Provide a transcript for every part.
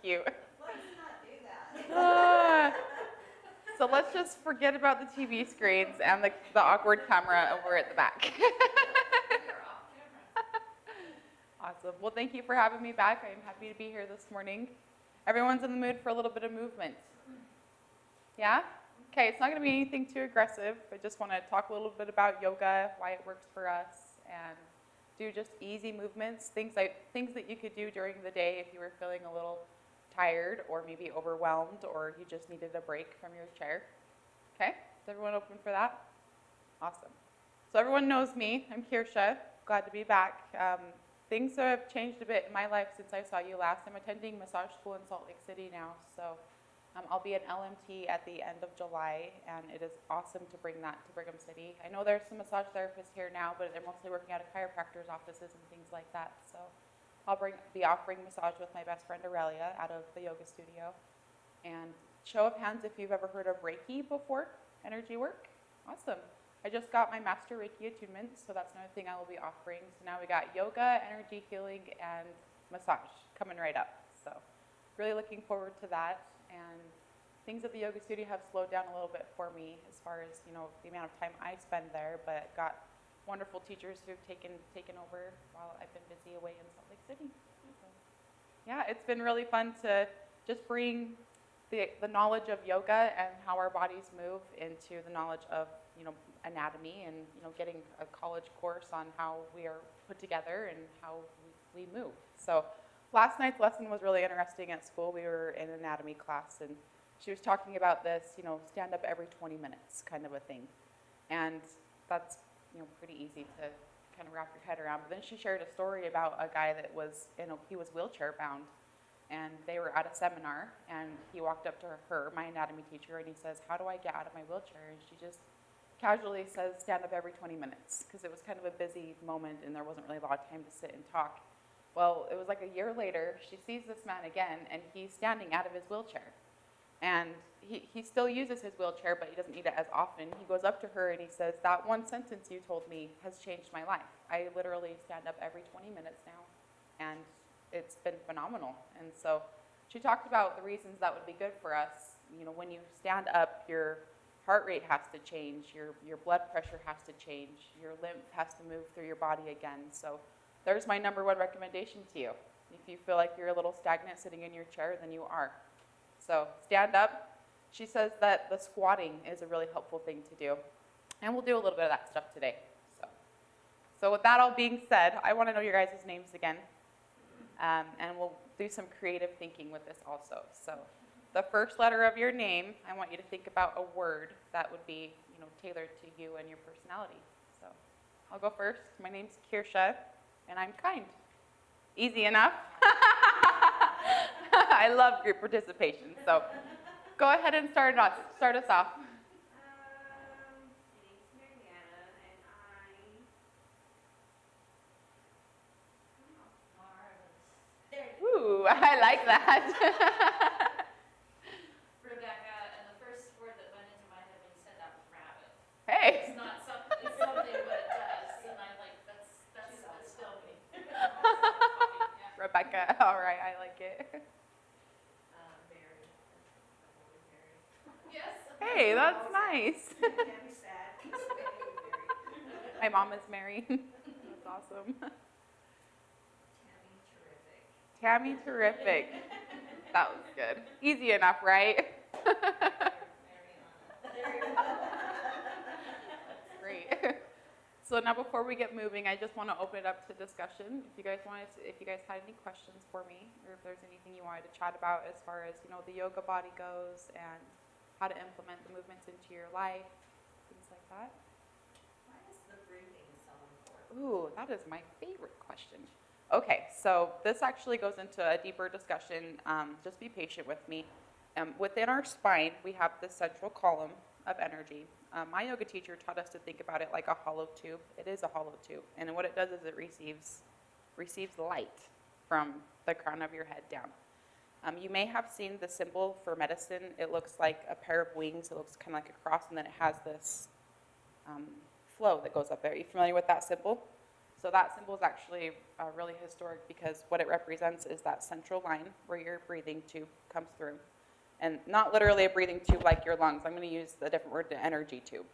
cute. Let's not do that. So let's just forget about the TV screens and the awkward camera over at the back. Awesome. Well, thank you for having me back. I'm happy to be here this morning. Everyone's in the mood for a little bit of movement. Yeah? Okay, it's not going to be anything too aggressive. I just want to talk a little bit about yoga, why it works for us, and do just easy movements, things that you could do during the day if you were feeling a little tired or maybe overwhelmed or you just needed a break from your chair. Okay? Is everyone open for that? Awesome. So everyone knows me. I'm Keirshia. Glad to be back. Things have changed a bit in my life since I saw you last. I'm attending massage school in Salt Lake City now, so I'll be an LMT at the end of July, and it is awesome to bring that to Brigham City. I know there's some massage therapists here now, but they're mostly working out of chiropractors' offices and things like that. So I'll be offering massage with my best friend Aurelia out of the yoga studio. And show of hands if you've ever heard of Reiki before, energy work. Awesome. I just got my Master Reiki attunement, so that's another thing I will be offering. So now we got yoga, energy healing, and massage coming right up. So really looking forward to that. And things at the yoga studio have slowed down a little bit for me as far as, the amount of time I spend there, but got wonderful teachers who've taken over while I've been busy away in Salt Lake City. So, yeah, it's been really fun to just bring the knowledge of yoga and how our bodies move into the knowledge of, anatomy and, getting a college course on how we are put together and how we move. So last night's lesson was really interesting at school. We were in an anatomy class, and she was talking about this, stand up every 20 minutes kind of a thing. And that's, pretty easy to kind of wrap your head around. But then she shared a story about a guy that was, he was wheelchair bound. And they were at a seminar, and he walked up to her, my anatomy teacher, and he says, "How do I get out of my wheelchair?" And she just casually says, "Stand up every 20 minutes, because it was kind of a busy moment, and there wasn't really a lot of time to sit and talk. Well, it was like a year later, she sees this man again, and he's standing out of his wheelchair. And he still uses his wheelchair, but he doesn't need it as often. He goes up to her, and he says, "That one sentence you told me has changed my life. I literally stand up every 20 minutes now, and it's been phenomenal." And so she talked about the reasons that would be good for us. When you stand up, your heart rate has to change, your blood pressure has to change, your lymph has to move through your body again. So there's my number one recommendation to you. If you feel like you're a little stagnant sitting in your chair, then you are. So stand up. She says that the squatting is a really helpful thing to do. And we'll do a little bit of that stuff today. So with that all being said, I want to know your guys' names again. And we'll do some creative thinking with this also. So the first letter of your name, I want you to think about a word that would be, tailored to you and your personality. So I'll go first. My name's Keirshia, and I'm kind. Easy enough. I love group participation. So go ahead and start us off. Ooh, I like that. Rebecca, and the first word that went into my head when you said that was rabbit. Hey. It's not something, it's something, but it does, and I'm like, that's still me. Yeah. Rebecca, all right, I like it. Mary. Yes. Hey, that's nice. Can't be sad. My mom is Mary. That's awesome. Tammy Terrific. That was good. Easy enough, right? Great. So now before we get moving, I just want to open it up to discussion. If you guys had any questions for me, or if there's anything you wanted to chat about as far as, the yoga body goes and how to implement the movements into your life, things like that. Why is the breathing so important? Ooh, that is my favorite question. Okay, so this actually goes into a deeper discussion. Just be patient with me. Within our spine, we have this central column of energy. My yoga teacher taught us to think about it like a hollow tube. It is a hollow tube, and what it does is it receives light from the crown of your head down. You may have seen the symbol for medicine. It looks like a pair of wings. It looks kind of like a cross, and then it has this flow that goes up there. Are you familiar with that symbol? So that symbol is actually really historic because what it represents is that central line where your breathing tube comes through. And not literally a breathing tube like your lungs. I'm going to use the different word, the energy tube.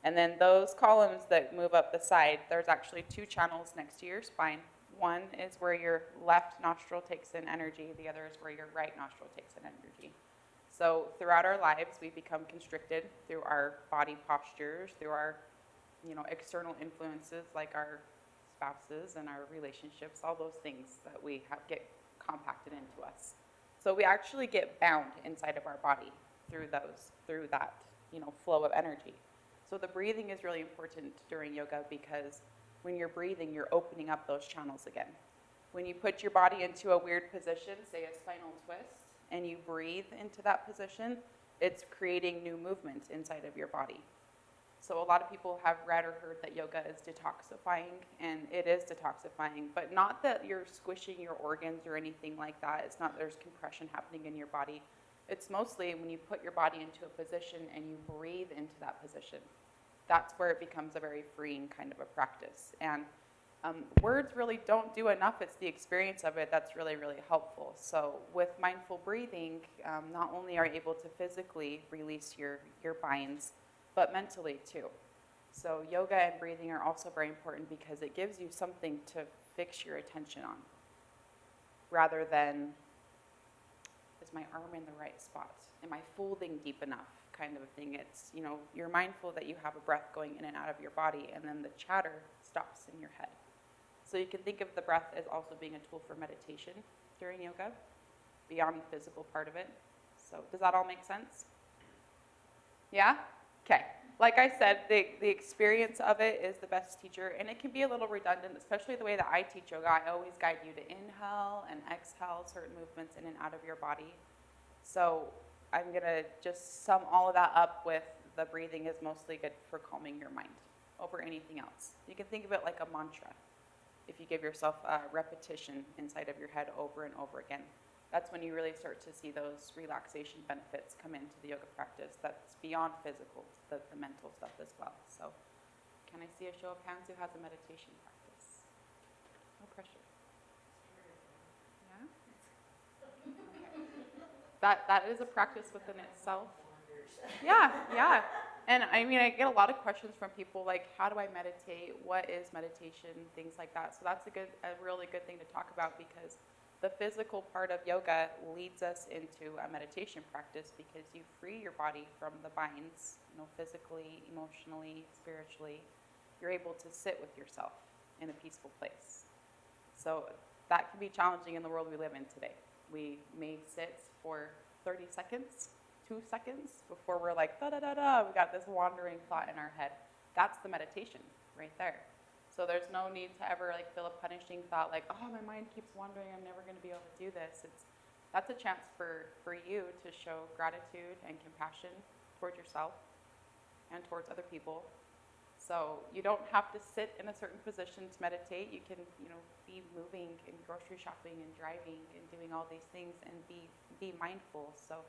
And then those columns that move up the side, there's actually 2 channels next to your spine. One is where your left nostril takes in energy. The other is where your right nostril takes in energy. So throughout our lives, we become constricted through our body postures, through our, external influences like our spouses and our relationships, all those things that we have get compacted into us. So we actually get bound inside of our body through that, flow of energy. So the breathing is really important during yoga because when you're breathing, you're opening up those channels again. When you put your body into a weird position, say a spinal twist, and you breathe into that position, it's creating new movement inside of your body. So a lot of people have read or heard that yoga is detoxifying, and it is detoxifying, but not that you're squishing your organs or anything like that. It's not there's compression happening in your body. It's mostly when you put your body into a position and you breathe into that position. That's where it becomes a very freeing kind of a practice. And words really don't do enough. It's the experience of it that's really, really helpful. So with mindful breathing, not only are you able to physically release your binds, but mentally too. So yoga and breathing are also very important because it gives you something to fix your attention on, rather than, is my arm in the right spot? Am I folding deep enough? Kind of a thing. It's, you're mindful that you have a breath going in and out of your body, and then the chatter stops in your head. So you can think of the breath as also being a tool for meditation during yoga, beyond the physical part of it. So does that all make sense? Yeah? Okay. Like I said, the experience of it is the best teacher, and it can be a little redundant, especially the way that I teach yoga. I always guide you to inhale and exhale certain movements in and out of your body. So I'm going to just sum all of that up with the breathing is mostly good for calming your mind over anything else. You can think of it like a mantra. If you give yourself a repetition inside of your head over and over again, that's when you really start to see those relaxation benefits come into the yoga practice. That's beyond physical, the mental stuff as well. So can I see a show of hands who has a meditation practice? No pressure. Yeah? Okay. That is a practice within itself. Yeah. And I mean, I get a lot of questions from people like, how do I meditate? What is meditation? Things like that. So that's a really good thing to talk about, because the physical part of yoga leads us into a meditation practice because you free your body from the binds, physically, emotionally, spiritually. You're able to sit with yourself in a peaceful place. So that can be challenging in the world we live in today. We may sit for 30 seconds, 2 seconds before we're like, da-da-da-da, we got this wandering thought in our head. That's the meditation right there. So there's no need to ever feel a punishing thought like, oh, my mind keeps wandering, I'm never going to be able to do this. That's a chance for you to show gratitude and compassion towards yourself and towards other people. So you don't have to sit in a certain position to meditate. You can, be moving and grocery shopping and driving and doing all these things and be mindful. So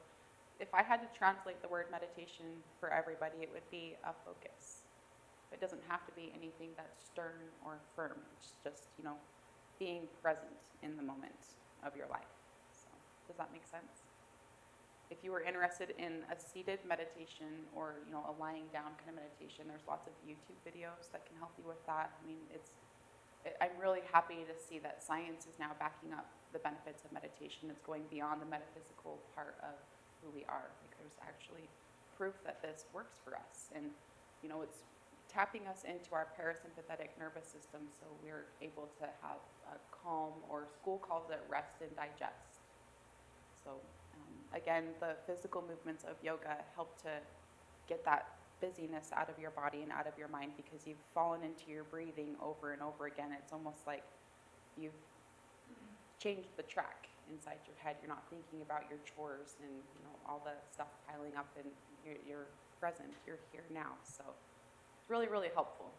if I had to translate the word meditation for everybody, it would be a focus. It doesn't have to be anything that's stern or firm. It's just, being present in the moment of your life. So, does that make sense? If you were interested in a seated meditation or, a lying down kind of meditation, there's lots of YouTube videos that can help you with that. I mean, I'm really happy to see that science is now backing up the benefits of meditation. It's going beyond the metaphysical part of who we are. There's actually proof that this works for us. And, it's tapping us into our parasympathetic nervous system so we're able to have a calm, or school calls it rest and digest. So again, the physical movements of yoga help to get that busyness out of your body and out of your mind, because you've fallen into your breathing over and over again. It's almost like you've changed the track inside your head. You're not thinking about your chores and all the stuff piling up, and you're present. You're here now. So it's really, really helpful.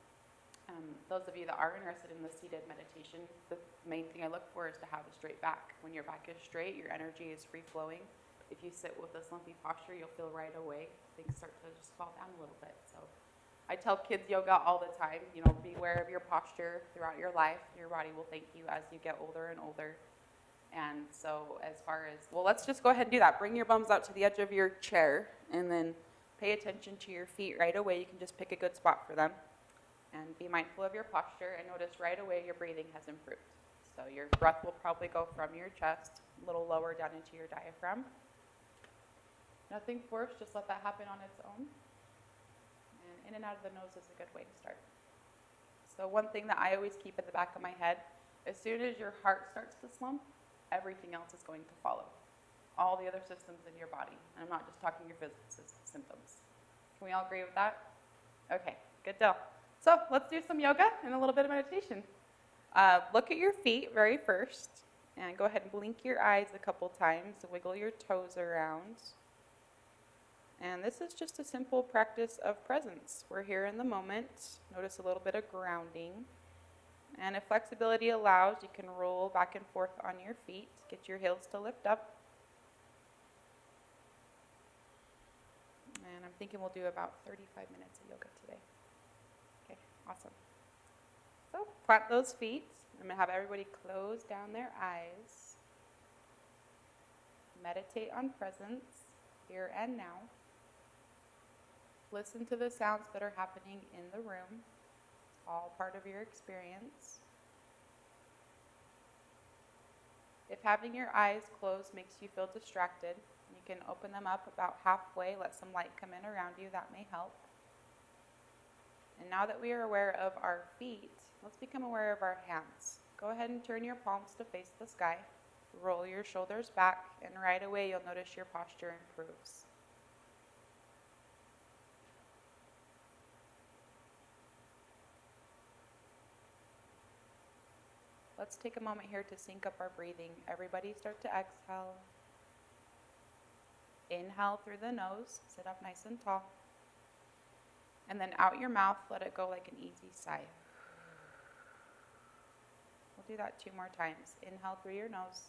Those of you that are interested in the seated meditation, the main thing I look for is to have a straight back. When your back is straight, your energy is free-flowing. If you sit with a slumpy posture, you'll feel right away things start to just fall down a little bit. So I tell kids yoga all the time, you know, beware of your posture throughout your life. Your body will thank you as you get older and older. And so as far as, well, let's just go ahead and do that. Bring your bums out to the edge of your chair and then pay attention to your feet right away. You can just pick a good spot for them. And be mindful of your posture and notice right away your breathing has improved. So your breath will probably go from your chest a little lower down into your diaphragm. Nothing forced, just let that happen on its own. And in and out of the nose is a good way to start. So one thing that I always keep at the back of my head, as soon as your heart starts to slump, everything else is going to follow. All the other systems in your body. And I'm not just talking your physical symptoms. Can we all agree with that? Okay, good deal. So let's do some yoga and a little bit of meditation. Look at your feet very first. And go ahead and blink your eyes a couple times. Wiggle your toes around. And this is just a simple practice of presence. We're here in the moment. Notice a little bit of grounding. And if flexibility allows, you can roll back and forth on your feet. Get your heels to lift up. And I'm thinking we'll do about 35 minutes of yoga today. Okay, awesome. So plant those feet. I'm going to have everybody close down their eyes. Meditate on presence, here and now. Listen to the sounds that are happening in the room. It's all part of your experience. If having your eyes closed makes you feel distracted, you can open them up about halfway, let some light come in around you, that may help. And now that we are aware of our feet, let's become aware of our hands. Go ahead and turn your palms to face the sky. Roll your shoulders back, and right away you'll notice your posture improves. Let's take a moment here to sync up our breathing. Everybody start to exhale. Inhale through the nose, sit up nice and tall. And then out your mouth, let it go like an easy sigh. We'll do that 2 more times. Inhale through your nose.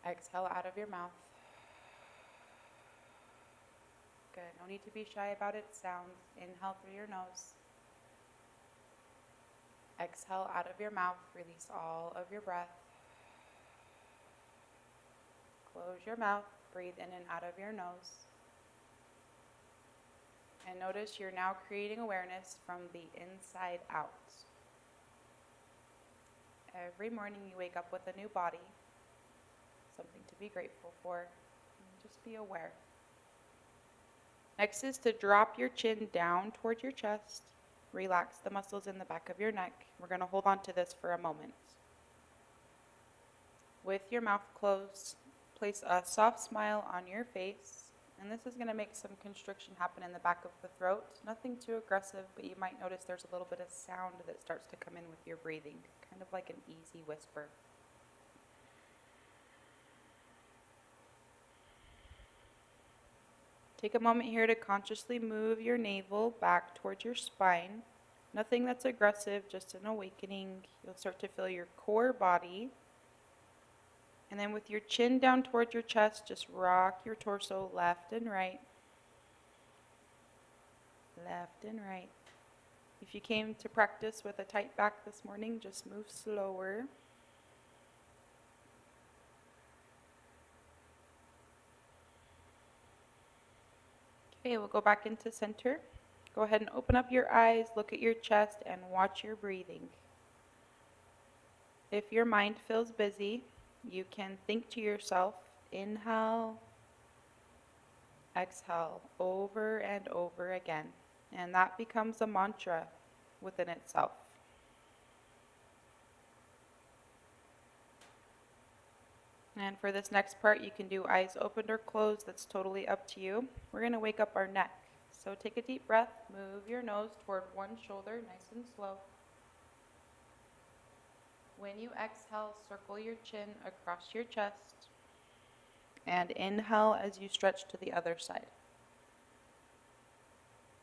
Exhale out of your mouth. Good. No need to be shy about its sounds. Inhale through your nose. Exhale out of your mouth. Release all of your breath. Close your mouth. Breathe in and out of your nose. And notice you're now creating awareness from the inside out. Every morning you wake up with a new body, something to be grateful for, and just be aware. Next is to drop your chin down toward your chest. Relax the muscles in the back of your neck. We're going to hold on to this for a moment. With your mouth closed, place a soft smile on your face. And this is going to make some constriction happen in the back of the throat. Nothing too aggressive, but you might notice there's a little bit of sound that starts to come in with your breathing, kind of like an easy whisper. Take a moment here to consciously move your navel back towards your spine. Nothing that's aggressive, just an awakening. You'll start to feel your core body. And then with your chin down towards your chest, just rock your torso left and right. Left and right. If you came to practice with a tight back this morning, just move slower. Okay, we'll go back into center. Go ahead and open up your eyes, look at your chest, and watch your breathing. If your mind feels busy, you can think to yourself, inhale, exhale, over and over again. And that becomes a mantra within itself. And for this next part, you can do eyes opened or closed. That's totally up to you. We're going to wake up our neck. So take a deep breath, move your nose toward one shoulder, nice and slow. When you exhale, circle your chin across your chest. And inhale as you stretch to the other side.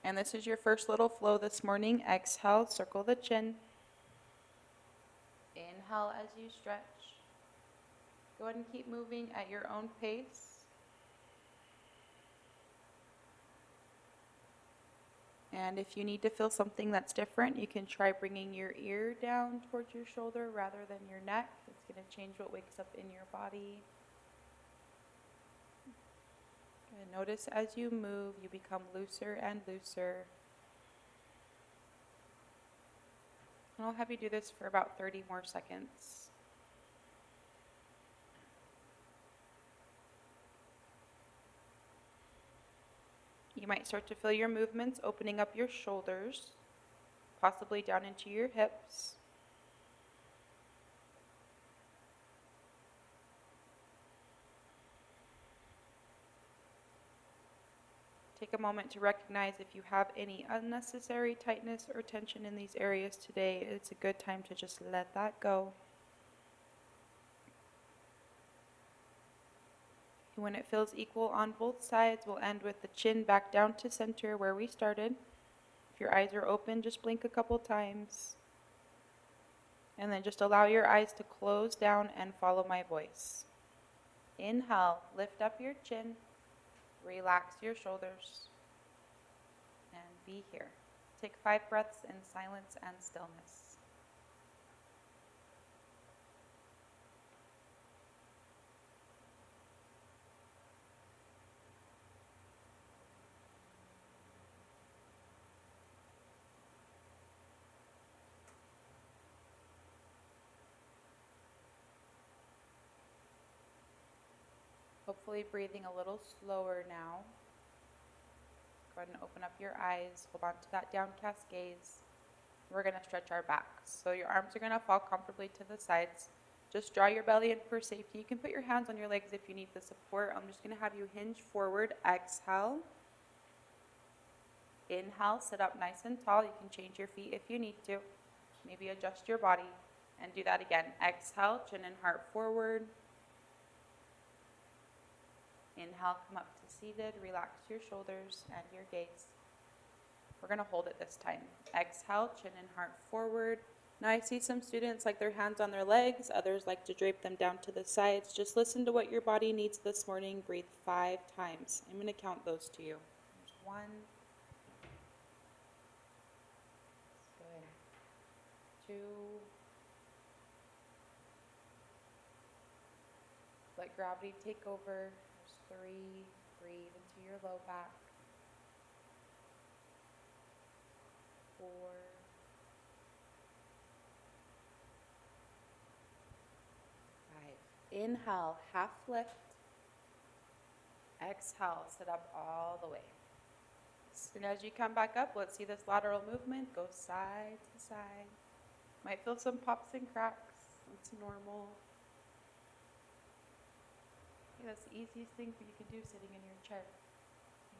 And this is your first little flow this morning. Exhale, circle the chin. Inhale as you stretch. Go ahead and keep moving at your own pace. And if you need to feel something that's different, you can try bringing your ear down towards your shoulder rather than your neck. It's going to change what wakes up in your body. And notice as you move, you become looser and looser. And I'll have you do this for about 30 more seconds. You might start to feel your movements opening up your shoulders, possibly down into your hips. Take a moment to recognize if you have any unnecessary tightness or tension in these areas today. It's a good time to just let that go. And when it feels equal on both sides, we'll end with the chin back down to center where we started. If your eyes are open, just blink a couple times. And then just allow your eyes to close down and follow my voice. Inhale, lift up your chin. Relax your shoulders and be here. Take 5 breaths in silence and stillness. Hopefully breathing a little slower now. Go ahead and open up your eyes. Hold on to that downcast gaze. We're going to stretch our backs. So your arms are going to fall comfortably to the sides. Just draw your belly in for safety. You can put your hands on your legs if you need the support. I'm just going to have you hinge forward. Exhale. Inhale, sit up nice and tall. You can change your feet if you need to. Maybe adjust your body. And do that again. Exhale, chin and heart forward. Inhale, come up to seated, relax your shoulders and your gaze. We're going to hold it this time. Exhale, chin and heart forward. Now I see some students like their hands on their legs, others like to drape them down to the sides. Just listen to what your body needs this morning. Breathe 5 times. I'm going to count those to you. There's 1. Good. 2. Let gravity take over. 3, breathe into your low back. 4, 5. Inhale, half lift. Exhale, sit up all the way. And as you come back up, let's see this lateral movement. Go side to side. Might feel some pops and cracks. It's normal. That's the easiest thing you can do sitting in your chair.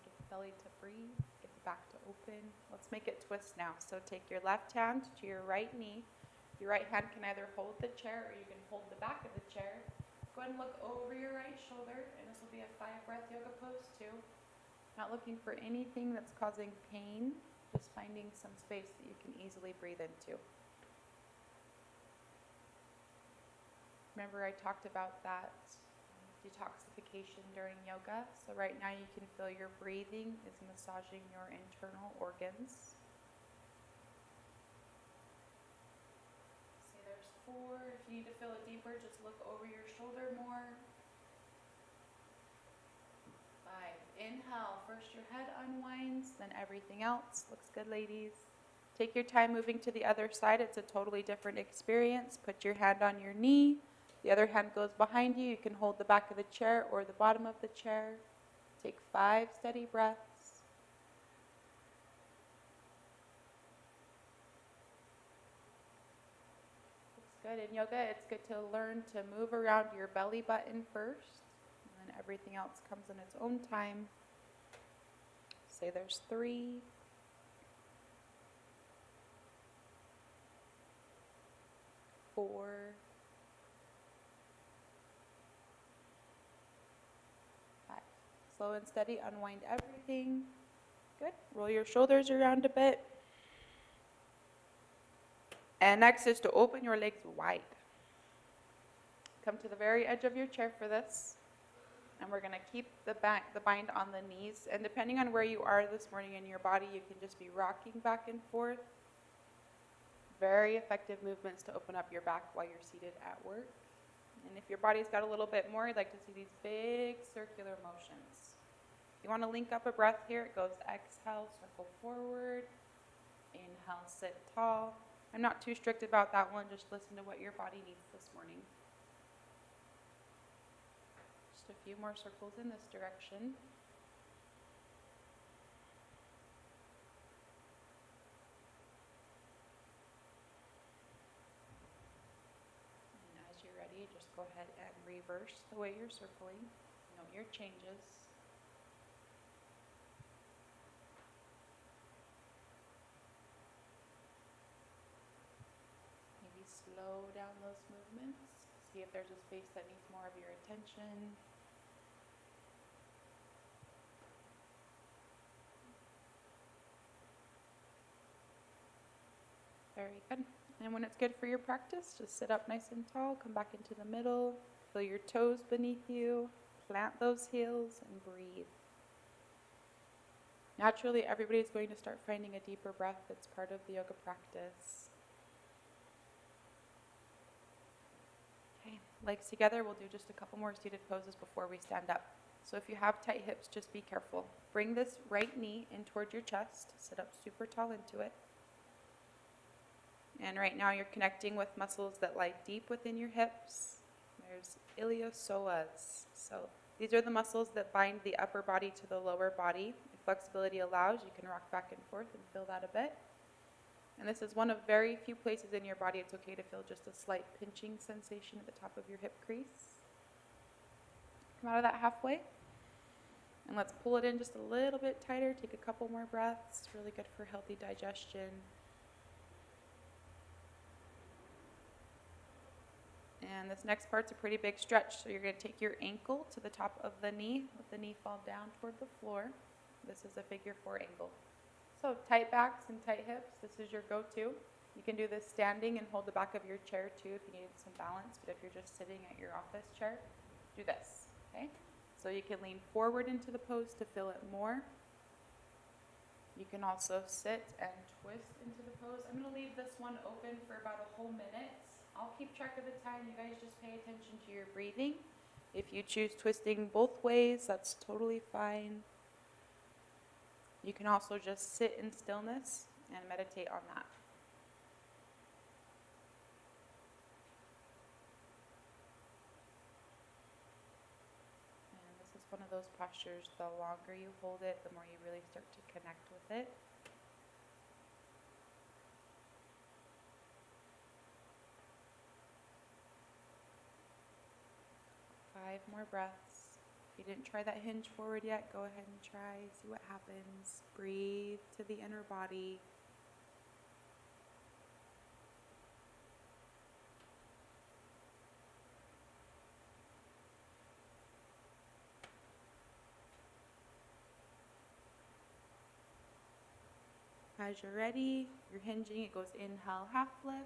Get the belly to breathe, get the back to open. Let's make it twist now. So take your left hand to your right knee. Your right hand can either hold the chair or you can hold the back of the chair. Go ahead and look over your right shoulder, and this will be a 5-breath yoga pose too. Not looking for anything that's causing pain, just finding some space that you can easily breathe into. Remember I talked about that detoxification during yoga. So right now you can feel your breathing is massaging your internal organs. See, there's 4. If you need to feel it deeper, just look over your shoulder more. 5. Inhale. First your head unwinds, then everything else. Looks good, ladies. Take your time moving to the other side. It's a totally different experience. Put your hand on your knee. The other hand goes behind you. You can hold the back of the chair or the bottom of the chair. Take 5 steady breaths. Looks good. In yoga, it's good to learn to move around your belly button first, and then everything else comes in its own time. Say there's 3. 4. 5. Slow and steady, unwind everything. Good. Roll your shoulders around a bit. And next is to open your legs wide. Come to the very edge of your chair for this. And we're gonna keep the bind on the knees. And depending on where you are this morning in your body, you can just be rocking back and forth. Very effective movements to open up your back while you're seated at work. And if your body's got a little bit more, you'd like to see these big circular motions. You want to link up a breath here. It goes exhale, circle forward. Inhale, sit tall. I'm not too strict about that one. Just listen to what your body needs this morning. Just a few more circles in this direction. And as you're ready, just go ahead and reverse the way you're circling. Note your changes. Slow down those movements. See if there's a space that needs more of your attention. Very good. And when it's good for your practice, just sit up nice and tall, come back into the middle, feel your toes beneath you, plant those heels, and breathe. Naturally, everybody's going to start finding a deeper breath. It's part of the yoga practice. Legs together, we'll do just a couple more seated poses before we stand up. So if you have tight hips, just be careful. Bring this right knee in towards your chest. Sit up super tall into it. And right now you're connecting with muscles that lie deep within your hips. There's iliopsoas. So these are the muscles that bind the upper body to the lower body. If flexibility allows, you can rock back and forth and feel that a bit. And this is one of very few places in your body it's okay to feel just a slight pinching sensation at the top of your hip crease. Come out of that halfway. And let's pull it in just a little bit tighter. Take a couple more breaths. Really good for healthy digestion. And this next part's a pretty big stretch. So you're going to take your ankle to the top of the knee. Let the knee fall down toward the floor. This is a figure 4 angle. So tight backs and tight hips, this is your go-to. You can do this standing and hold the back of your chair too if you need some balance, but if you're just sitting at your office chair, do this, okay? So you can lean forward into the pose to feel it more. You can also sit and twist into the pose. I'm gonna leave this one open for about a whole minute. I'll keep track of the time. You guys just pay attention to your breathing. If you choose twisting both ways, that's totally fine. You can also just sit in stillness and meditate on that. And this is one of those postures, the longer you hold it, the more you really start to connect with it. Five more breaths. If you didn't try that hinge forward yet, go ahead and try, see what happens. Breathe to the inner body. As you're ready, you're hinging, it goes inhale, half lift.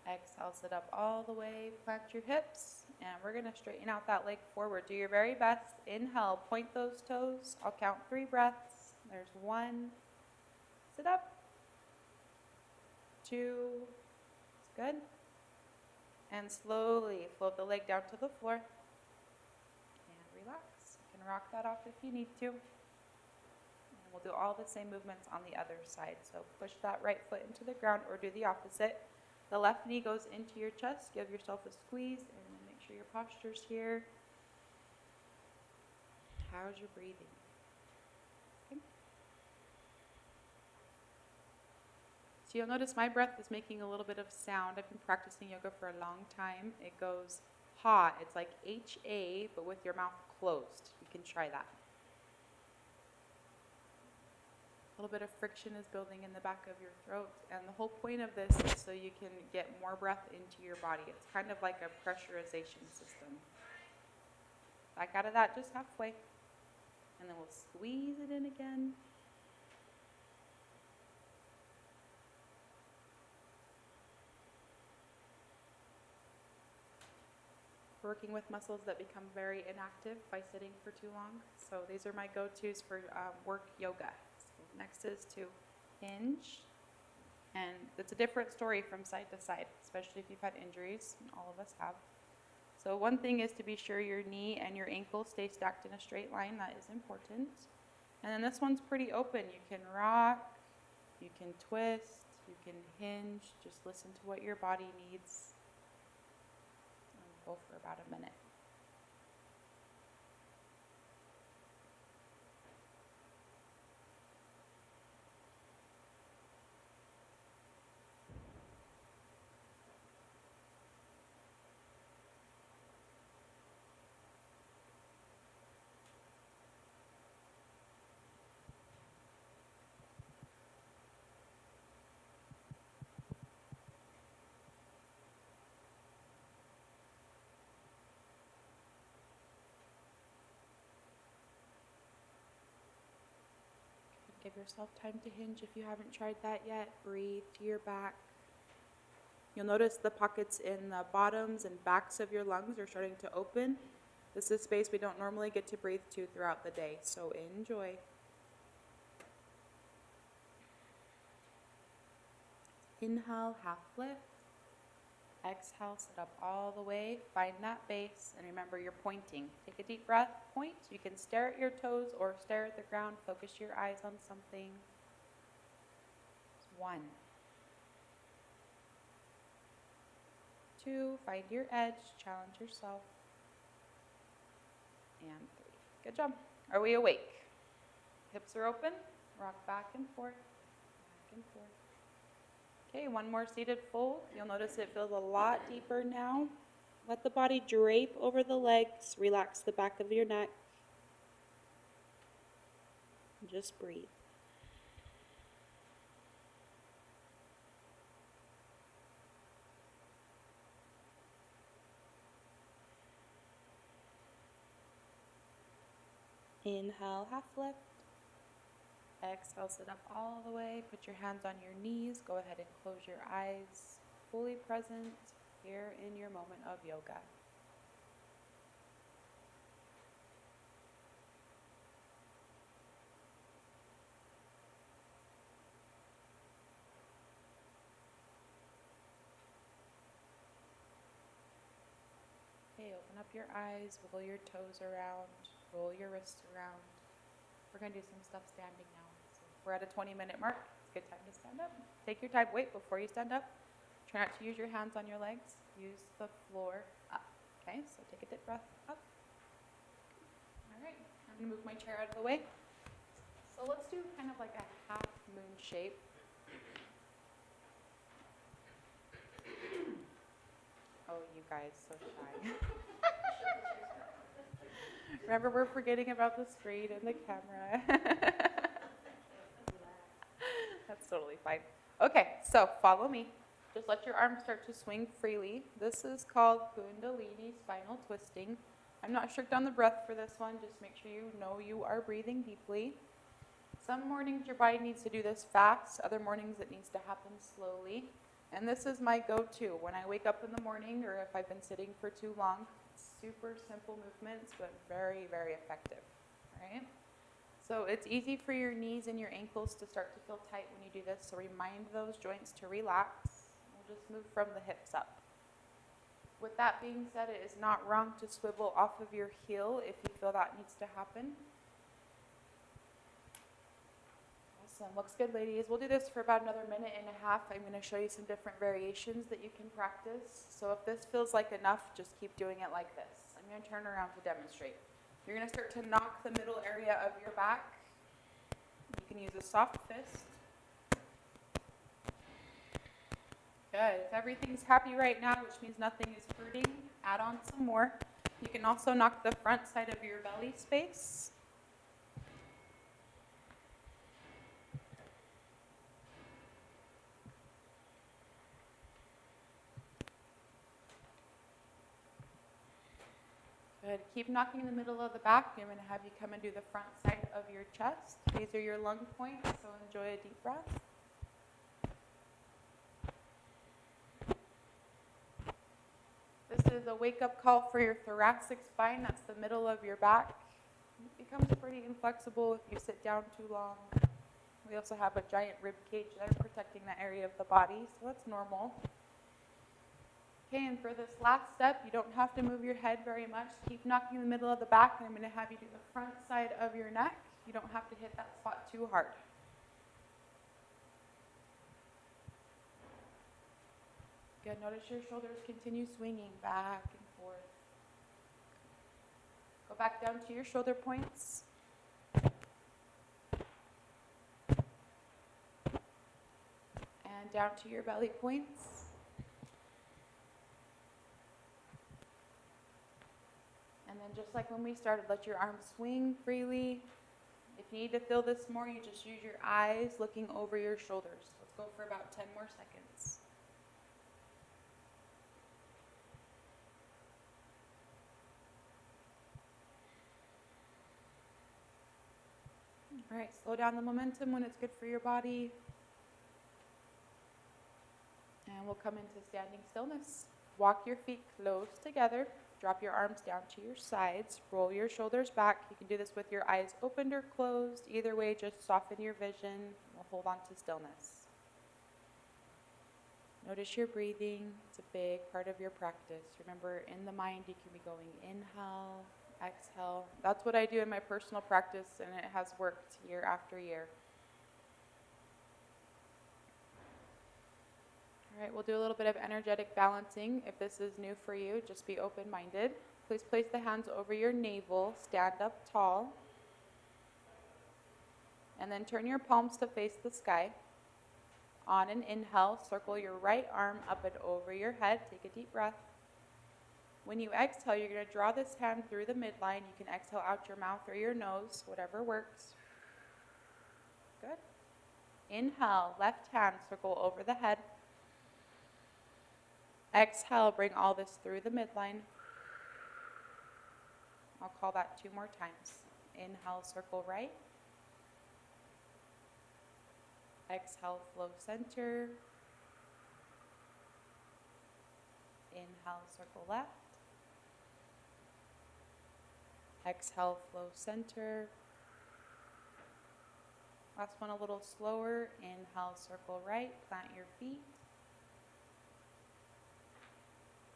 Exhale, sit up all the way, plant your hips, and we're going to straighten out that leg forward. Do your very best. Inhale, point those toes. I'll count 3 breaths. There's 1. Sit up. 2. It's good. And slowly float the leg down to the floor. And relax. You can rock that off if you need to. And we'll do all the same movements on the other side. So push that right foot into the ground or do the opposite. The left knee goes into your chest. Give yourself a squeeze and make sure your posture's here. How's your breathing? Okay. So you'll notice my breath is making a little bit of sound. I've been practicing yoga for a long time. It goes ha. It's like H-A, but with your mouth closed. You can try that. A little bit of friction is building in the back of your throat, and the whole point of this is so you can get more breath into your body. It's kind of like a pressurization system. Back out of that just halfway, and then we'll squeeze it in again. working with muscles that become very inactive by sitting for too long. So these are my go-tos for work yoga. So next is to hinge. And it's a different story from side to side, especially if you've had injuries. All of us have. So one thing is to be sure your knee and your ankle stay stacked in a straight line. That is important. And then this one's pretty open. You can rock, you can twist, you can hinge. Just listen to what your body needs. And go for about a minute. Give yourself time to hinge if you haven't tried that yet. Breathe to your back. You'll notice the pockets in the bottoms and backs of your lungs are starting to open. This is space we don't normally get to breathe to throughout the day, so enjoy. Inhale, half lift. Exhale, sit up all the way. Find that base, and remember you're pointing. Take a deep breath, point. You can stare at your toes or stare at the ground. Focus your eyes on something. 1. 2, find your edge, challenge yourself. And 3. Good job. Are we awake? Hips are open. Rock back and forth. Back and forth. Okay, one more seated fold. You'll notice it feels a lot deeper now. Let the body drape over the legs. Relax the back of your neck. Just breathe. Inhale, half lift. Exhale, sit up all the way. Put your hands on your knees. Go ahead and close your eyes. Fully present here in your moment of yoga. Okay, open up your eyes. Wiggle your toes around. Roll your wrists around. We're going to do some stuff standing now. So we're at a 20-minute mark. It's a good time to stand up. Take your time. Wait, before you stand up, try not to use your hands on your legs. Use the floor up. Okay, so take a deep breath up. All right, I'm going to move my chair out of the way. So let's do kind of like a half moon shape. Oh, you guys, so shy. Remember, we're forgetting about the screen and the camera. That's totally fine. Okay, so follow me. Just let your arms start to swing freely. This is called Kundalini spinal twisting. I'm not strict on the breath for this one. Just make sure you know you are breathing deeply. Some mornings your body needs to do this fast. Other mornings it needs to happen slowly. And this is my go-to when I wake up in the morning or if I've been sitting for too long. Super simple movements, but very, very effective, right? So it's easy for your knees and your ankles to start to feel tight when you do this, so remind those joints to relax. We'll just move from the hips up. With that being said, it is not wrong to swivel off of your heel if you feel that needs to happen. Awesome, looks good, ladies. We'll do this for about another minute and a half. I'm going to show you some different variations that you can practice. So if this feels like enough, just keep doing it like this. I'm going to turn around to demonstrate. You're going to start to knock the middle area of your back. You can use a soft fist. Good. If everything's happy right now, which means nothing is hurting, add on some more. You can also knock the front side of your belly space. Good. Keep knocking in the middle of the back. I'm going to have you come and do the front side of your chest. These are your lung points, so enjoy a deep breath. This is a wake-up call for your thoracic spine. That's the middle of your back. It becomes pretty inflexible if you sit down too long. We also have a giant rib cage there protecting that area of the body, so that's normal. Okay, and for this last step, you don't have to move your head very much. Keep knocking the middle of the back, and I'm going to have you do the front side of your neck. You don't have to hit that spot too hard. Good. Notice your shoulders continue swinging back and forth. Go back down to your shoulder points. And down to your belly points. And then just like when we started, let your arms swing freely. If you need to feel this more, you just use your eyes looking over your shoulders. Let's go for about 10 more seconds. All right, slow down the momentum when it's good for your body. And we'll come into standing stillness. Walk your feet close together. Drop your arms down to your sides. Roll your shoulders back. You can do this with your eyes opened or closed. Either way, just soften your vision. We'll hold on to stillness. Notice your breathing. It's a big part of your practice. Remember, in the mind, you can be going inhale, exhale. That's what I do in my personal practice, and it has worked year after year. All right, we'll do a little bit of energetic balancing. If this is new for you, just be open-minded. Please place the hands over your navel, stand up tall, and then turn your palms to face the sky. On an inhale, circle your right arm up and over your head. Take a deep breath. When you exhale, you're going to draw this hand through the midline. You can exhale out your mouth or your nose, whatever works. Good. Inhale, left hand, circle over the head. Exhale, bring all this through the midline. I'll call that 2 more times. Inhale, circle right. Exhale, flow center. Inhale, circle left. Exhale, flow center. Last one a little slower. Inhale, circle right. Plant your feet.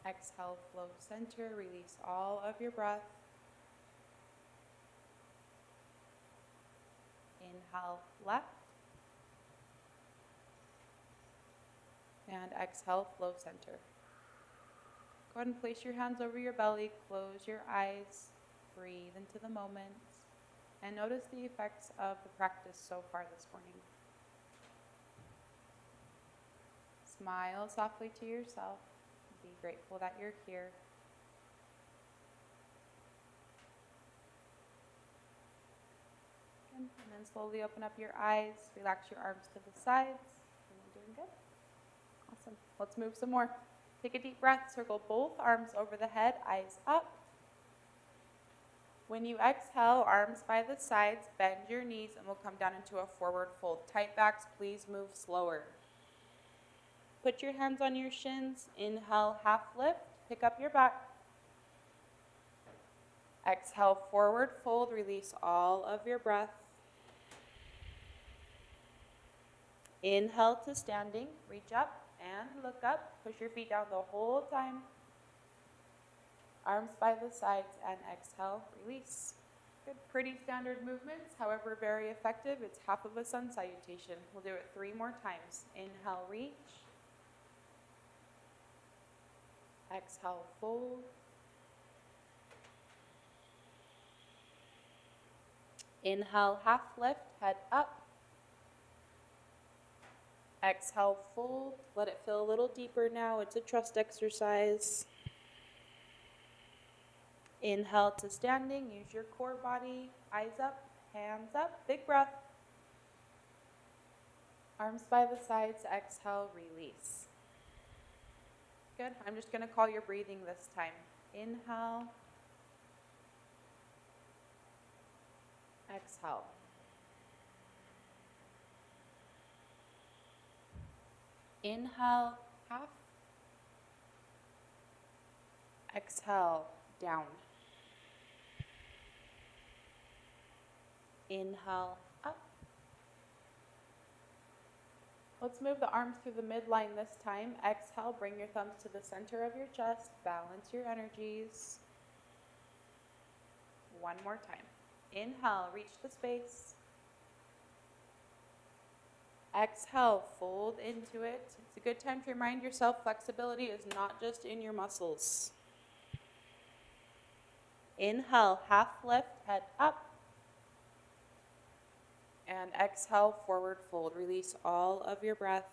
Exhale, flow center. Release all of your breath. Inhale, left. And exhale, flow center. Go ahead and place your hands over your belly. Close your eyes. Breathe into the moment. And notice the effects of the practice so far this morning. Smile softly to yourself. Be grateful that you're here. And then slowly open up your eyes. Relax your arms to the sides. And you're doing good. Awesome. Let's move some more. Take a deep breath. Circle both arms over the head. Eyes up. When you exhale, arms by the sides. Bend your knees and we'll come down into a forward fold. Tight backs, please move slower. Put your hands on your shins. Inhale, half lift. Pick up your back. Exhale, forward fold. Release all of your breath. Inhale to standing. Reach up and look up. Push your feet down the whole time. Arms by the sides and exhale, release. Good, pretty standard movements, however very effective. It's half of a sun salutation. We'll do it 3 more times. Inhale, reach. Exhale, fold. Inhale, half lift, head up. Exhale, fold. Let it feel a little deeper now. It's a trust exercise. Inhale to standing. Use your core body. Eyes up, hands up. Big breath. Arms by the sides. Exhale, release. Good. I'm just going to call your breathing this time. Inhale. Exhale. Inhale, half. Exhale, down. Inhale, up. Let's move the arms through the midline this time. Exhale, bring your thumbs to the center of your chest. Balance your energies. One more time. Inhale, reach the space. Exhale, fold into it. It's a good time to remind yourself flexibility is not just in your muscles. Inhale, half lift, head up. And exhale, forward fold. Release all of your breath.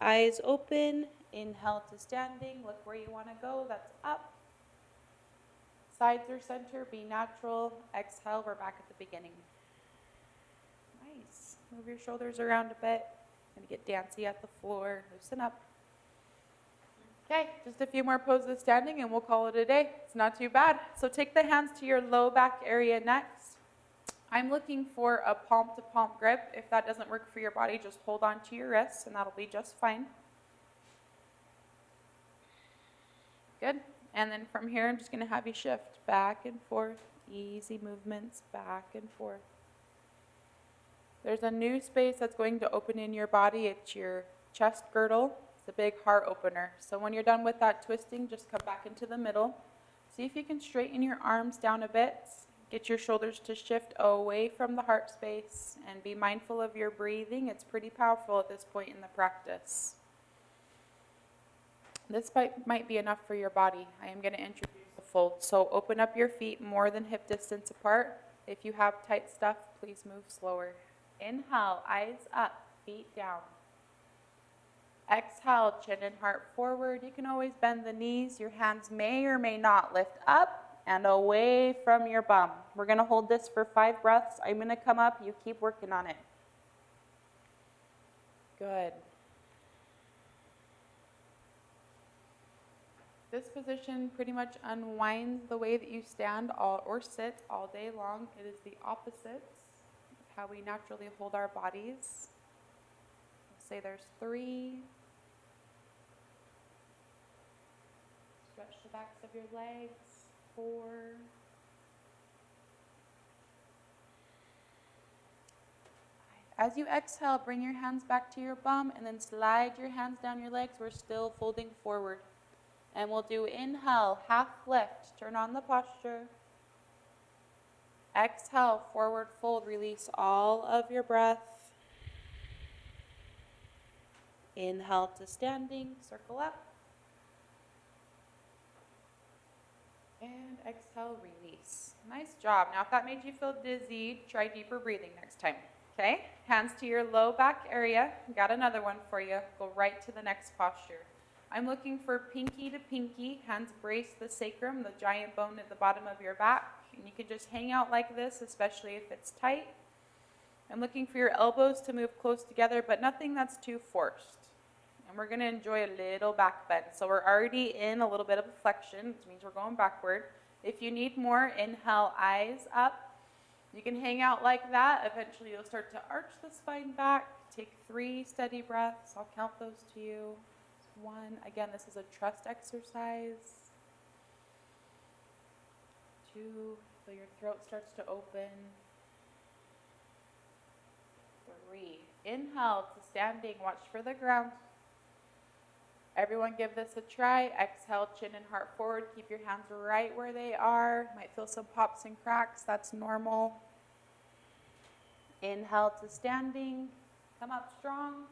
Eyes open. Inhale to standing. Look where you want to go. That's up. Sides or center. Be natural. Exhale. We're back at the beginning. Nice. Move your shoulders around a bit. Gonna get dancey at the floor. Loosen up. Okay, just a few more poses standing and we'll call it a day. It's not too bad. So take the hands to your low back area next. I'm looking for a palm-to-palm grip. If that doesn't work for your body, just hold on to your wrists and that'll be just fine. Good. And then from here, I'm just going to have you shift back and forth. Easy movements, back and forth. There's a new space that's going to open in your body. It's your chest girdle. It's a big heart opener. So when you're done with that twisting, just come back into the middle. See if you can straighten your arms down a bit. Get your shoulders to shift away from the heart space and be mindful of your breathing. It's pretty powerful at this point in the practice. This might be enough for your body. I am going to introduce the fold. So open up your feet more than hip distance apart. If you have tight stuff, please move slower. Inhale, eyes up, feet down. Exhale, chin and heart forward. You can always bend the knees. Your hands may or may not lift up and away from your bum. We're going to hold this for 5 breaths. I'm going to come up. You keep working on it. Good. This position pretty much unwinds the way that you stand or sit all day long. It is the opposite of how we naturally hold our bodies. Let's say there's 3. Stretch the backs of your legs. 4. As you exhale, bring your hands back to your bum and then slide your hands down your legs. We're still folding forward. And we'll do inhale, half lift, turn on the posture. Exhale, forward fold, release all of your breath. Inhale to standing, circle up. And exhale, release. Nice job. Now, if that made you feel dizzy, try deeper breathing next time. Okay? Hands to your low back area. Got another one for you. Go right to the next posture. I'm looking for pinky to pinky. Hands brace the sacrum, the giant bone at the bottom of your back. And you can just hang out like this, especially if it's tight. I'm looking for your elbows to move close together, but nothing that's too forced. And we're going to enjoy a little back bend. So we're already in a little bit of a flexion, which means we're going backward. If you need more, inhale, eyes up. You can hang out like that. Eventually you'll start to arch the spine back. Take 3 steady breaths. I'll count those to you. 1. Again, this is a trust exercise. 2. So your throat starts to open. 3. Inhale to standing. Watch for the ground. Everyone give this a try. Exhale, chin and heart forward. Keep your hands right where they are. Might feel some pops and cracks. That's normal. Inhale to standing. Come up strong.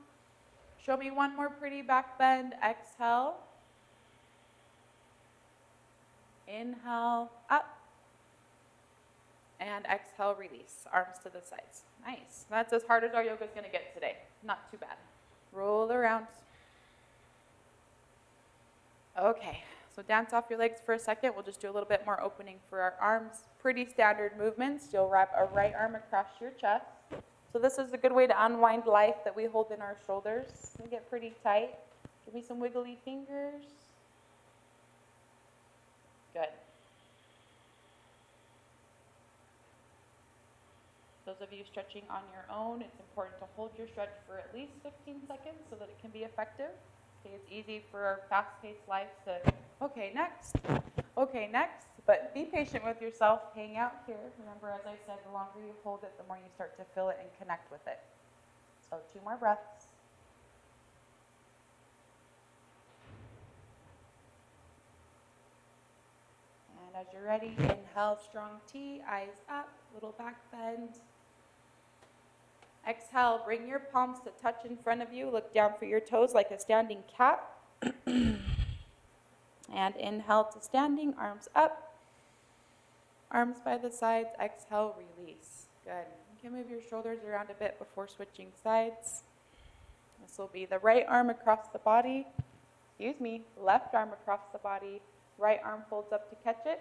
Show me one more pretty back bend. Exhale. Inhale, up. And exhale, release. Arms to the sides. Nice. That's as hard as our yoga is going to get today. Not too bad. Roll around. Okay, so dance off your legs for a second. We'll just do a little bit more opening for our arms. Pretty standard movements. You'll wrap a right arm across your chest. So this is a good way to unwind life that we hold in our shoulders. They get pretty tight. Give me some wiggly fingers. Good. Those of you stretching on your own, it's important to hold your stretch for at least 15 seconds so that it can be effective. Okay, it's easy for our fast-paced lives to, okay, next, but be patient with yourself. Hang out here. Remember, as I said, the longer you hold it, the more you start to feel it and connect with it. So 2 more breaths. And as you're ready, inhale, strong T, eyes up, little back bend. Exhale, bring your palms to touch in front of you. Look down for your toes like a standing cat. And inhale to standing, arms up, arms by the sides. Exhale, release. Good. You can move your shoulders around a bit before switching sides. This will be the right arm across the body. Left arm across the body. Right arm folds up to catch it.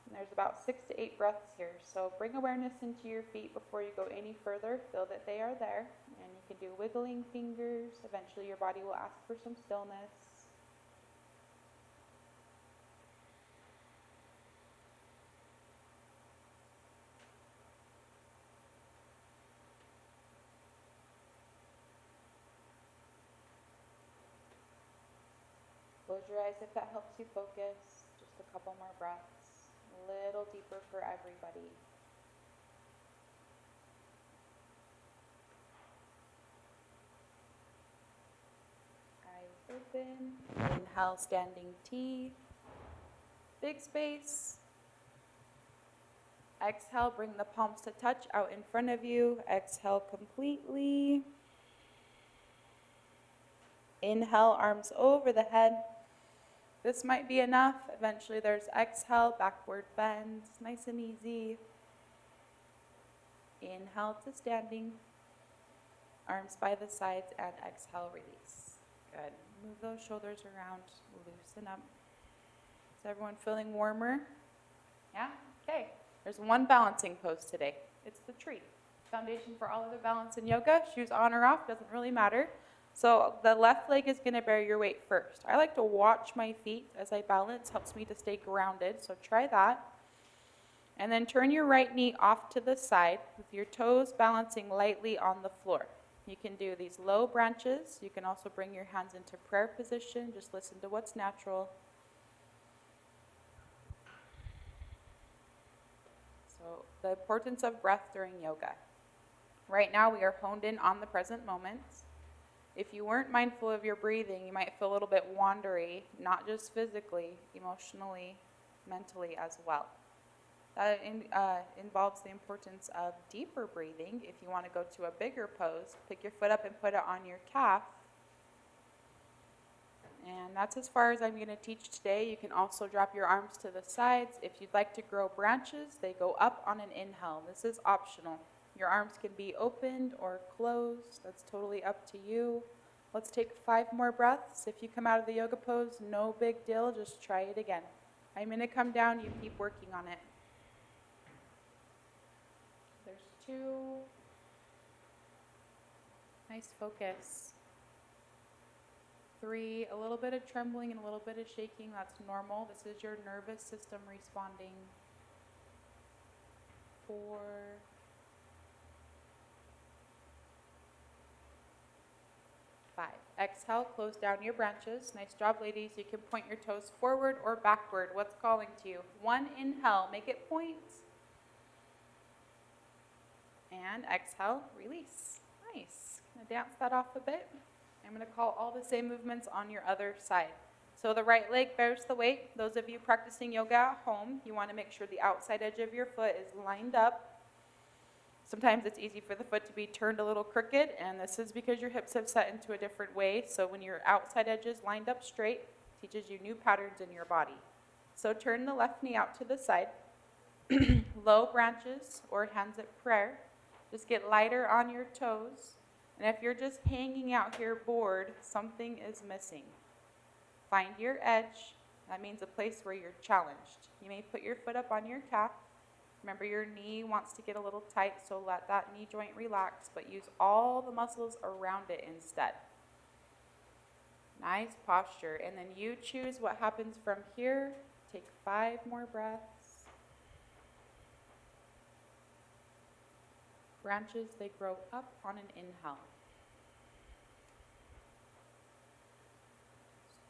And there's about 6 to 8 breaths here. So bring awareness into your feet before you go any further. Feel that they are there. And you can do wiggling fingers. Eventually your body will ask for some stillness. Close your eyes if that helps you focus. Just a couple more breaths. A little deeper for everybody. Eyes open. Inhale, standing T. Big space. Exhale, bring the palms to touch out in front of you. Exhale completely. Inhale, arms over the head. This might be enough. Eventually there's exhale, backward bend, nice and easy. Inhale to standing, arms by the sides, and exhale, release. Good. Move those shoulders around, loosen up. Is everyone feeling warmer? Yeah? Okay. There's one balancing pose today. It's the tree. Foundation for all other balance in yoga. Shoes on or off, doesn't really matter. So the left leg is going to bear your weight first. I like to watch my feet as I balance. Helps me to stay grounded. So try that. And then turn your right knee off to the side with your toes balancing lightly on the floor. You can do these low branches. You can also bring your hands into prayer position. Just listen to what's natural. So the importance of breath during yoga. Right now we are honed in on the present moment. If you weren't mindful of your breathing, you might feel a little bit wandery, not just physically, emotionally, mentally as well. That involves the importance of deeper breathing. If you want to go to a bigger pose, pick your foot up and put it on your calf. And that's as far as I'm going to teach today. You can also drop your arms to the sides. If you'd like to grow branches, they go up on an inhale. This is optional. Your arms can be opened or closed. That's totally up to you. Let's take 5 more breaths. If you come out of the yoga pose, no big deal. Just try it again. I'm going to come down. You keep working on it. There's 2. Nice focus. 3, a little bit of trembling and a little bit of shaking. That's normal. This is your nervous system responding. 4. 5. Exhale, close down your branches. Nice job, ladies. You can point your toes forward or backward. What's calling to you? 1 inhale, make it point. And exhale, release. Nice. Gonna dance that off a bit. I'm gonna call all the same movements on your other side. So the right leg bears the weight. Those of you practicing yoga at home, you wanna make sure the outside edge of your foot is lined up. Sometimes it's easy for the foot to be turned a little crooked, and this is because your hips have set into a different way. So when your outside edge is lined up straight, it teaches you new patterns in your body. So turn the left knee out to the side. Low branches or hands at prayer. Just get lighter on your toes. And if you're just hanging out here bored, something is missing. Find your edge. That means a place where you're challenged. You may put your foot up on your calf. Remember, your knee wants to get a little tight, so let that knee joint relax, but use all the muscles around it instead. Nice posture. And then you choose what happens from here. Take 5 more breaths. Branches, they grow up on an inhale.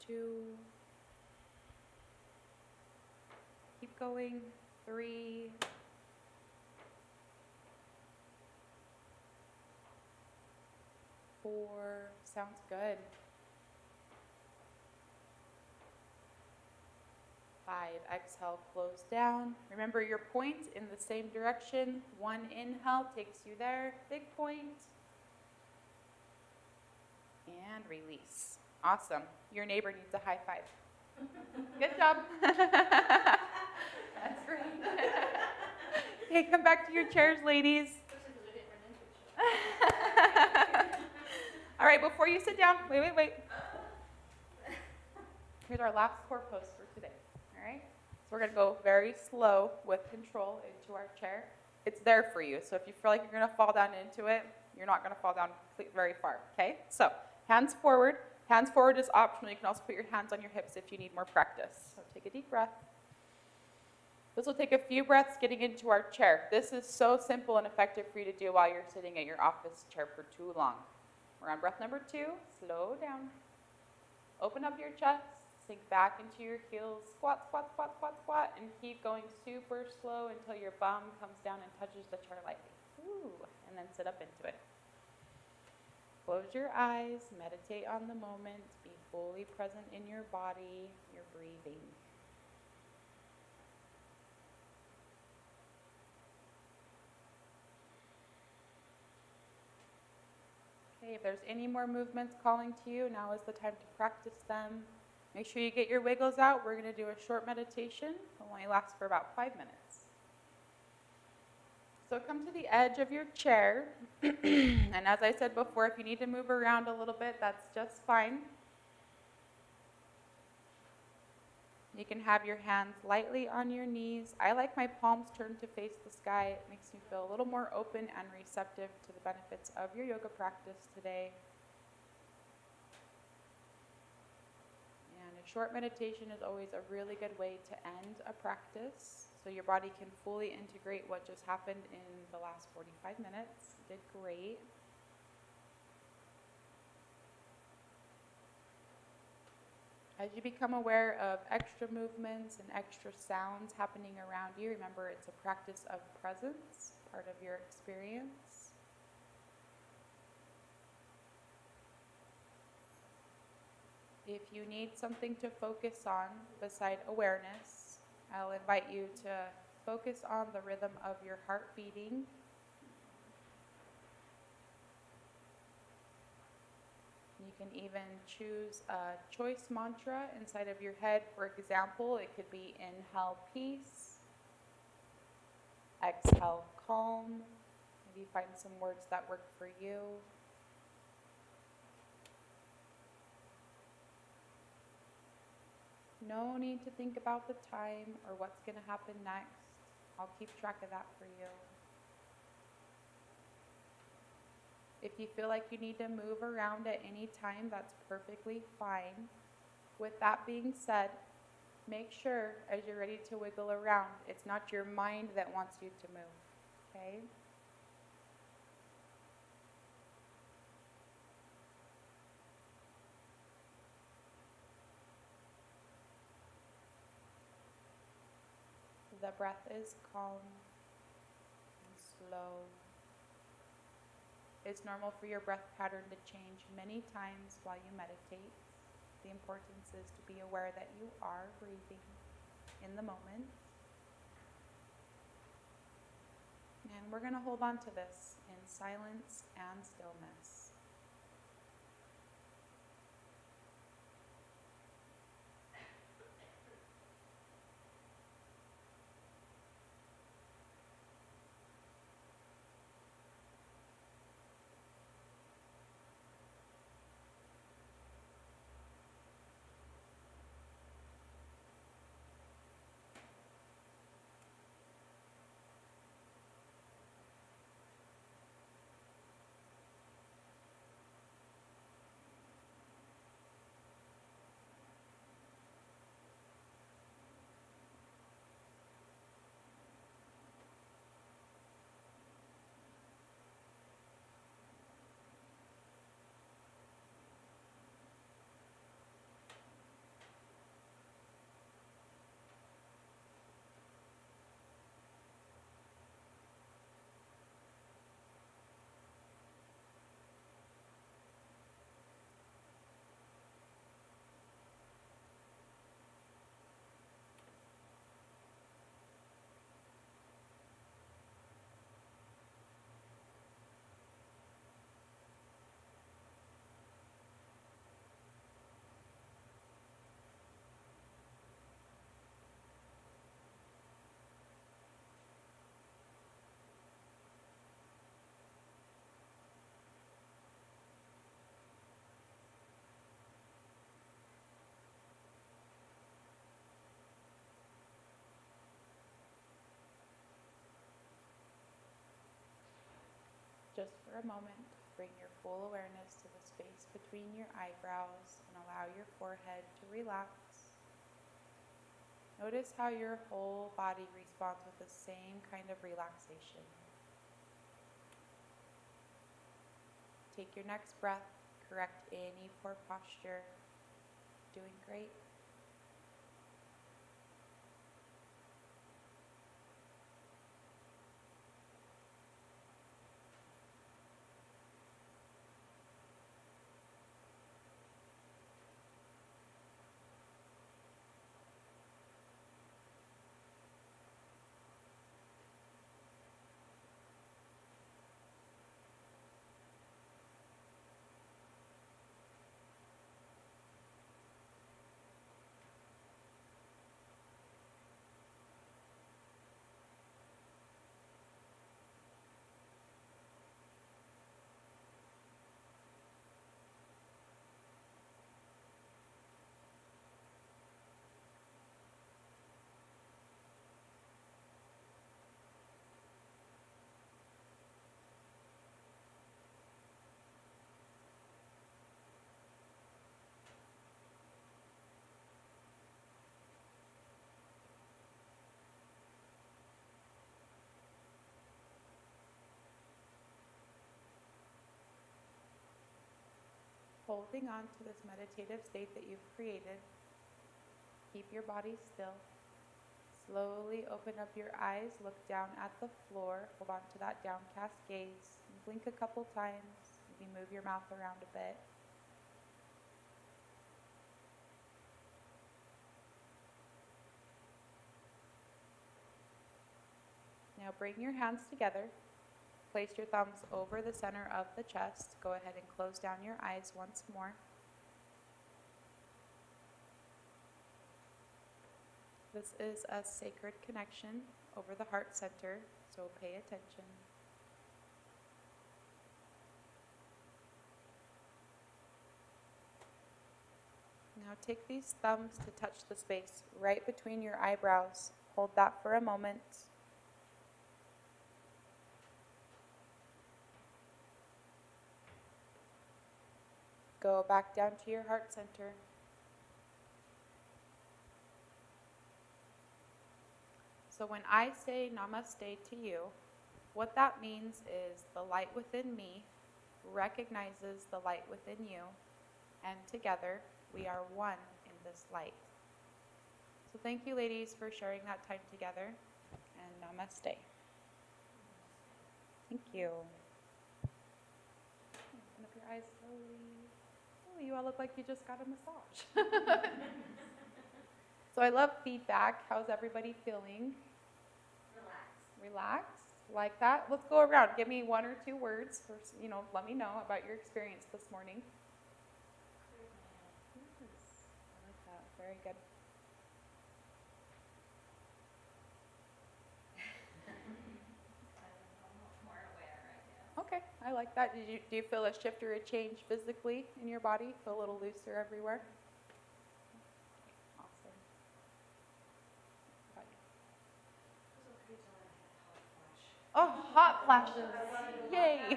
2. Keep going. 3. 4. Sounds good. 5. Exhale, close down. Remember your point in the same direction. 1 inhale takes you there. Big point. And release. Awesome. Your neighbor needs a high five. Good job. That's great. Okay, come back to your chairs, ladies. Especially because we didn't run into each other. All right, before you sit down, wait. Here's our last core pose for today. All right? So we're going to go very slow with control into our chair. It's there for you. So if you feel like you're going to fall down into it, you're not going to fall down very far. Okay? So hands forward. Hands forward is optional. You can also put your hands on your hips if you need more practice. So take a deep breath. This will take a few breaths getting into our chair. This is so simple and effective for you to do while you're sitting at your office chair for too long. We're on breath number 2. Slow down. Open up your chest. Sink back into your heels. Squat, squat, squat, squat, squat. And keep going super slow until your bum comes down and touches the chair lightly. Ooh, and then sit up into it. Close your eyes. Meditate on the moment. Be fully present in your body, your breathing. Okay, if there's any more movements calling to you, now is the time to practice them. Make sure you get your wiggles out. We're going to do a short meditation. It'll only last for about 5 minutes. So come to the edge of your chair. And as I said before, if you need to move around a little bit, that's just fine. You can have your hands lightly on your knees. I like my palms turned to face the sky. It makes me feel a little more open and receptive to the benefits of your yoga practice today. And a short meditation is always a really good way to end a practice, so your body can fully integrate what just happened in the last 45 minutes. You did great. As you become aware of extra movements and extra sounds happening around you, remember it's a practice of presence, part of your experience. If you need something to focus on beside awareness, I'll invite you to focus on the rhythm of your heart beating. You can even choose a choice mantra inside of your head. For example, it could be inhale peace, exhale calm. Maybe find some words that work for you. No need to think about the time or what's going to happen next. I'll keep track of that for you. If you feel like you need to move around at any time, that's perfectly fine. With that being said, make sure as you're ready to wiggle around, it's not your mind that wants you to move, okay? The breath is calm and slow. It's normal for your breath pattern to change many times while you meditate. The importance is to be aware that you are breathing in the moment. And we're going to hold on to this in silence and stillness. Just for a moment, bring your full awareness to the space between your eyebrows and allow your forehead to relax. Notice how your whole body responds with the same kind of relaxation. Take your next breath, correct any poor posture. Doing great. Holding on to this meditative state that you've created, keep your body still. Slowly open up your eyes, look down at the floor, hold on to that downcast gaze, and blink a couple times, maybe move your mouth around a bit. Now bring your hands together. Place your thumbs over the center of the chest. Go ahead and close down your eyes once more. This is a sacred connection over the heart center, so pay attention. Now take these thumbs to touch the space right between your eyebrows. Hold that for a moment. Go back down to your heart center. So when I say namaste to you, what that means is the light within me recognizes the light within you, and together we are one in this light. So thank you, ladies, for sharing that time together, and namaste. Thank you. Open up your eyes slowly. Oh, you all look like you just got a massage. So I love feedback. How's everybody feeling? Relaxed? Like that? Let's go around. Give me one or two words. For, let me know about your experience this morning. Yes, I like that. Very good. More aware, I guess. Okay, I like that. Do you feel a shift or a change physically in your body? Feel a little looser everywhere? Awesome. Oh, hot flashes. Yay. You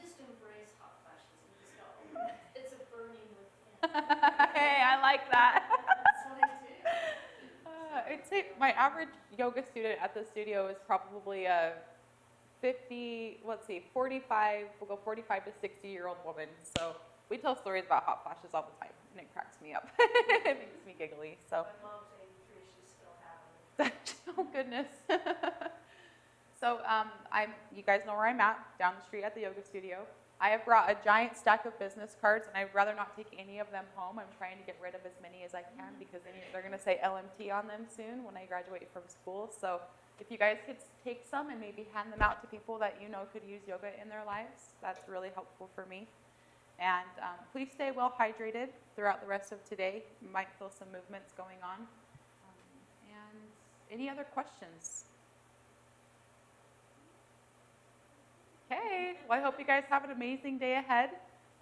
just embrace hot flashes. You just go, it's a burning within. Hey, I like that. That's what I do. I'd say my average yoga student at the studio is probably a 45, we'll go 45 to 60-year-old woman. So we tell stories about hot flashes all the time, and it cracks me up. It makes me giggly. So. My mom's 83, she's still having it. Oh goodness. So you guys know where I'm at, down the street at the yoga studio. I have brought a giant stack of business cards, and I'd rather not take any of them home. I'm trying to get rid of as many as I can because they're going to say LMT on them soon when I graduate from school. So if you guys could take some and maybe hand them out to people that you know could use yoga in their lives, that's really helpful for me. And please stay well hydrated throughout the rest of today. You might feel some movements going on. And any other questions? Okay, well, I hope you guys have an amazing day ahead.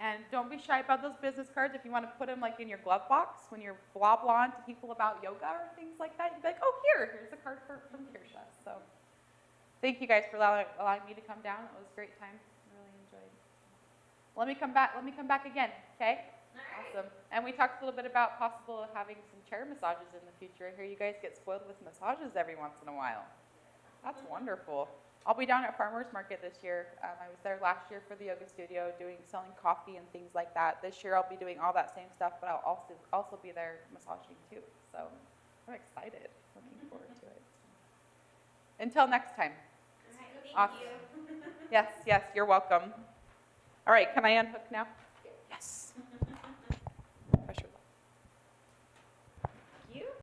And don't be shy about those business cards. If you want to put them like in your glove box when you're blah blahing to people about yoga or things like that, you'd be like, oh, here's a card from Keirshia. So thank you guys for allowing me to come down. It was a great time. I really enjoyed it. Let me come back again, okay? Awesome. And we talked a little bit about possible having some chair massages in the future. I hear you guys get spoiled with massages every once in a while. That's wonderful. I'll be down at Farmers Market this year. I was there last year for the yoga studio selling coffee and things like that. This year I'll be doing all that same stuff, but I'll also be there massaging too. So I'm excited. Looking forward to it. Until next time. Thank Awesome. you. Yes, you're welcome. All right, can I unhook now?